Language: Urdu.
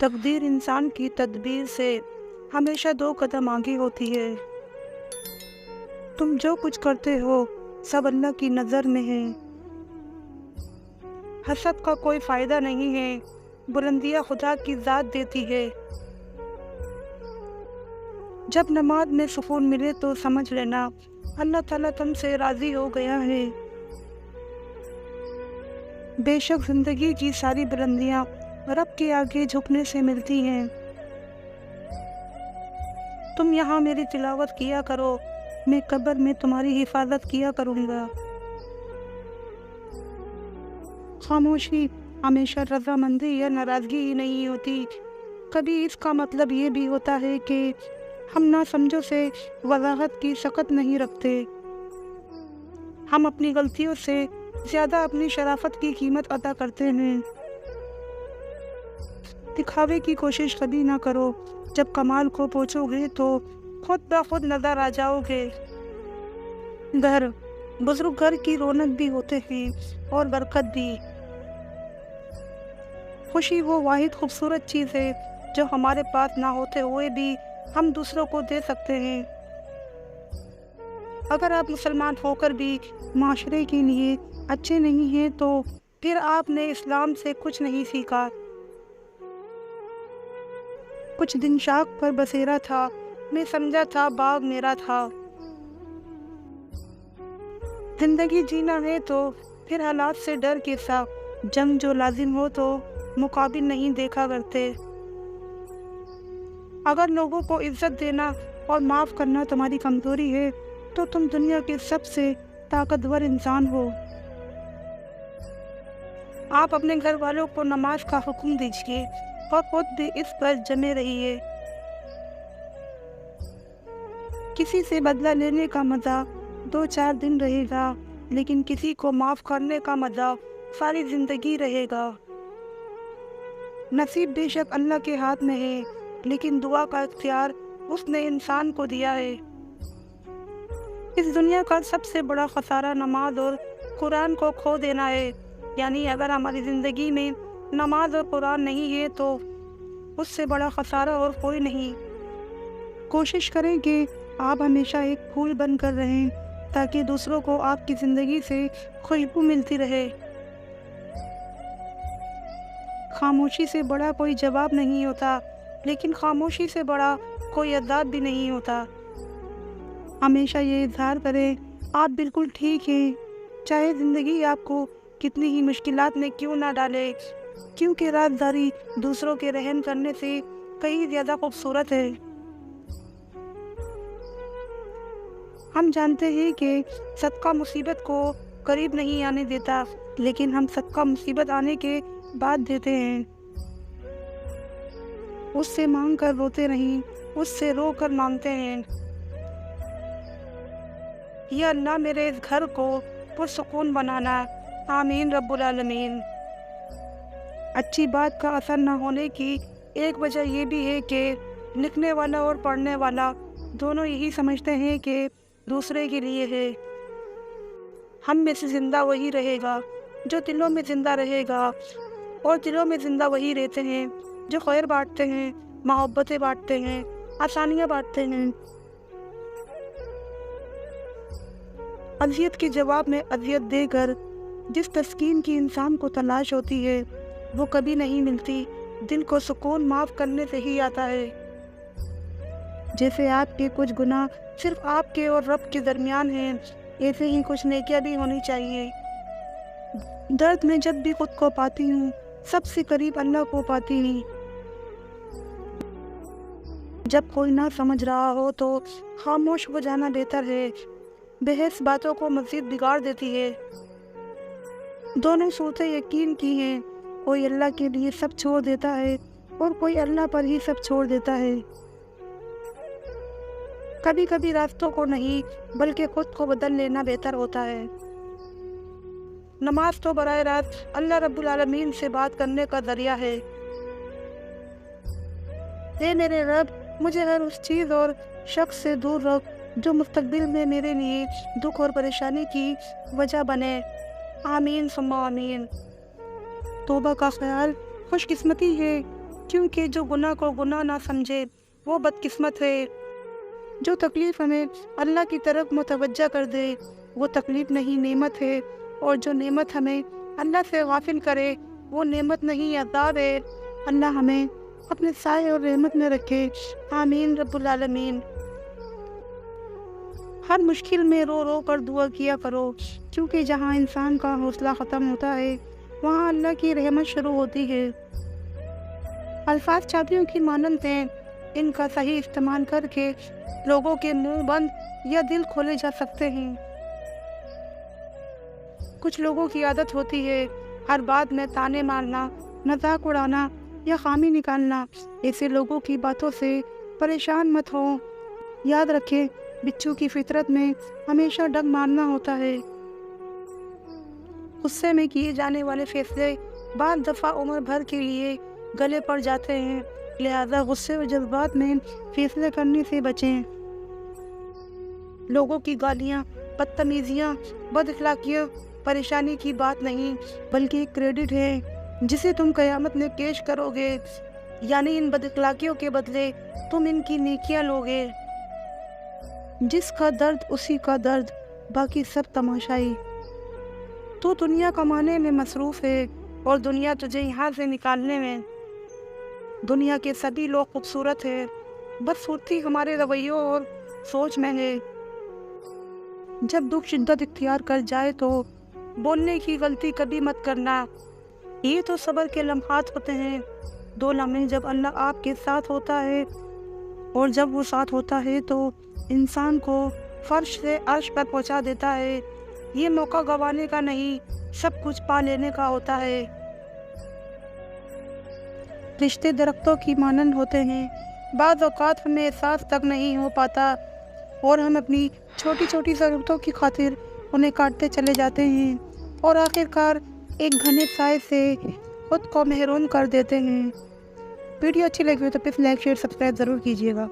تقدیر انسان کی تدبیر سے ہمیشہ 2 قدم آگے ہوتی ہے۔ تم جو کچھ کرتے ہو سب اللہ کی نظر میں ہے۔ حسد کا کوئی فائدہ نہیں ہے، بلندیاں خدا کی ذات دیتی ہے۔ جب نماز میں سکون ملے تو سمجھ لینا اللہ تعالیٰ تم سے راضی ہو گیا ہے۔ بے شک زندگی کی ساری بلندیاں رب کے آگے جھکنے سے ملتی ہیں۔ تم یہاں میری تلاوت کیا کرو، میں قبر میں تمہاری حفاظت کیا کروں گا۔ خاموشی ہمیشہ رضامندی یا ناراضگی ہی نہیں ہوتی، کبھی اس کا مطلب یہ بھی ہوتا ہے کہ ہم نہ سمجھو سے وضاحت کی سخت نہیں رکھتے۔ ہم اپنی غلطیوں سے زیادہ اپنی شرافت کی قیمت ادا کرتے ہیں۔ دکھاوے کی کوشش کبھی نہ کرو، جب کمال کو پہنچو گے تو خود بخود نظر آ جاؤ گے۔ بزرگ گھر کی رونق بھی ہوتے ہیں اور برکت بھی۔ خوشی وہ واحد خوبصورت چیز ہے جو ہمارے پاس نہ ہوتے ہوئے بھی ہم دوسروں کو دے سکتے ہیں۔ اگر آپ مسلمان ہو کر بھی معاشرے کے لیے اچھے نہیں ہیں تو پھر آپ نے اسلام سے کچھ نہیں سیکھا۔ کچھ دن شاخ پر بسیرا تھا، میں سمجھا تھا باغ میرا تھا۔ زندگی جینا ہے تو پھر حالات سے ڈر کے ساتھ جنگ جو لازم ہو تو مقابل نہیں دیکھا کرتے۔ اگر لوگوں کو عزت دینا اور معاف کرنا تمہاری کمزوری ہے تو تم دنیا کے سب سے طاقتور انسان ہو۔ آپ اپنے گھر والوں کو نماز کا حکم دیجیے اور خود بھی اس پر جمے رہیے۔ کسی سے بدلہ لینے کا مزہ 2-4 دن رہے گا، لیکن کسی کو معاف کرنے کا مزہ ساری زندگی رہے گا۔ نصیب بے شک اللہ کے ہاتھ میں ہے، لیکن دعا کا اختیار اس نے انسان کو دیا ہے۔ اس دنیا کا سب سے بڑا خسارہ نماز اور قرآن کو کھو دینا ہے، یعنی اگر ہماری زندگی میں نماز اور قرآن نہیں ہے تو اس سے بڑا خسارہ اور کوئی نہیں۔ کوشش کریں کہ آپ ہمیشہ ایک پھول بن کر رہیں تاکہ دوسروں کو آپ کی زندگی سے خوشبو ملتی رہے۔ خاموشی سے بڑا کوئی جواب نہیں ہوتا، لیکن خاموشی سے بڑا کوئی عذاب بھی نہیں ہوتا۔ ہمیشہ یہ اظہار کریں آپ بالکل ٹھیک ہیں، چاہے زندگی آپ کو کتنی ہی مشکلات میں کیوں نہ ڈالے، کیونکہ رازداری دوسروں کے رحم کرنے سے کئی زیادہ خوبصورت ہے۔ ہم جانتے ہیں کہ صدقہ مصیبت کو قریب نہیں آنے دیتا، لیکن ہم صدقہ مصیبت آنے کے بعد دیتے ہیں۔ اس سے مانگ کر روتے نہیں، اس سے رو کر مانگتے ہیں۔ یا اللہ میرے اس گھر کو پرسکون بنانا، آمین رب العالمین۔ اچھی بات کا اثر نہ ہونے کی ایک وجہ یہ بھی ہے کہ لکھنے والا اور پڑھنے والا دونوں یہی سمجھتے ہیں کہ دوسرے کے لیے ہے۔ ہم میں سے زندہ وہی رہے گا جو دلوں میں زندہ رہے گا، اور دلوں میں زندہ وہی رہتے ہیں جو خیر بانٹتے ہیں، محبتیں بانٹتے ہیں، آسانیاں بانٹتے ہیں۔ اذیت کے جواب میں اذیت دے کر جس تسکین کی انسان کو تلاش ہوتی ہے وہ کبھی نہیں ملتی۔ دل کو سکون معاف کرنے سے ہی آتا ہے۔ جیسے آپ کے کچھ گناہ صرف آپ کے اور رب کے درمیان ہیں، ایسے ہی کچھ نیکیاں بھی ہونی چاہیے۔ درد میں جب بھی خود کو پاتی ہوں، سب سے قریب اللہ کو پاتی ہوں۔ جب کوئی نہ سمجھ رہا ہو تو خاموش ہو جانا بہتر ہے، بحث باتوں کو مزید بگاڑ دیتی ہے۔ دونوں صورتیں یقین کی ہیں، کوئی اللہ کے لیے سب چھوڑ دیتا ہے اور کوئی اللہ پر ہی سب چھوڑ دیتا ہے۔ کبھی کبھی راستوں کو نہیں بلکہ خود کو بدل لینا بہتر ہوتا ہے۔ نماز تو براہ راست اللہ رب العالمین سے بات کرنے کا ذریعہ ہے۔ اے میرے رب، مجھے ہر اس چیز اور شخص سے دور رکھ جو مستقبل میں میرے لیے دکھ اور پریشانی کی وجہ بنے، آمین ثم آمین۔ توبہ کا خیال خوش قسمتی ہے کیونکہ جو گناہ کو گناہ نہ سمجھے وہ بدقسمت ہے۔ جو تکلیف ہمیں اللہ کی طرف متوجہ کر دے وہ تکلیف نہیں نعمت ہے، اور جو نعمت ہمیں اللہ سے غافل کرے وہ نعمت نہیں عذاب ہے۔ اللہ ہمیں اپنے سائے اور رحمت میں رکھے، آمین رب العالمین۔ ہر مشکل میں رو رو کر دعا کیا کرو، کیونکہ جہاں انسان کا حوصلہ ختم ہوتا ہے وہاں اللہ کی رحمت شروع ہوتی ہے۔ الفاظ چابیوں کی مانند ہیں، ان کا صحیح استعمال کر کے لوگوں کے منہ بند یا دل کھولے جا سکتے ہیں۔ کچھ لوگوں کی عادت ہوتی ہے ہر بات میں طعنے مارنا، مذاق اڑانا یا خامی نکالنا۔ ایسے لوگوں کی باتوں سے پریشان مت ہو۔ یاد رکھیں، بچھو کی فطرت میں ہمیشہ ڈنگ مارنا ہوتا ہے۔ غصے میں کیے جانے والے فیصلے بعض دفعہ عمر بھر کے لیے گلے پڑ جاتے ہیں، لہذا غصے اور جذبات میں فیصلے کرنے سے بچیں۔ لوگوں کی گالیاں، بدتمیزیاں، بد اخلاقیاں پریشانی کی بات نہیں بلکہ ایک کریڈٹ ہے جسے تم قیامت میں پیش کرو گے، یعنی ان بد اخلاقیوں کے بدلے تم ان کی نیکیاں لوگے۔ جس کا درد اسی کا درد، باقی سب تماشائی۔ تو دنیا کمانے میں مصروف ہے اور دنیا تجھے یہاں سے نکالنے میں۔ دنیا کے سبھی لوگ خوبصورت ہے، بدصورتی ہمارے رویوں اور سوچ میں ہے۔ جب دکھ شدت اختیار کر جائے تو بولنے کی غلطی کبھی مت کرنا۔ یہ تو صبر کے لمحات ہوتے ہیں، 2 لمحے جب اللہ آپ کے ساتھ ہوتا ہے، اور جب وہ ساتھ ہوتا ہے تو انسان کو فرش سے عرش پر پہنچا دیتا ہے۔ یہ موقع گنوانے کا نہیں، سب کچھ پا لینے کا ہوتا ہے۔ رشتے درختوں کی مانند ہوتے ہیں، بعض اوقات ہمیں احساس تک نہیں ہو پاتا اور ہم اپنی چھوٹی چھوٹی ضرورتوں کی خاطر انہیں کاٹتے چلے جاتے ہیں اور آخرکار ایک گھنے سائے سے خود کو محروم کر دیتے ہیں۔ ویڈیو اچھی لگی ہو تو پلیز لائک شیئر سبسکرائب ضرور کیجیے گا۔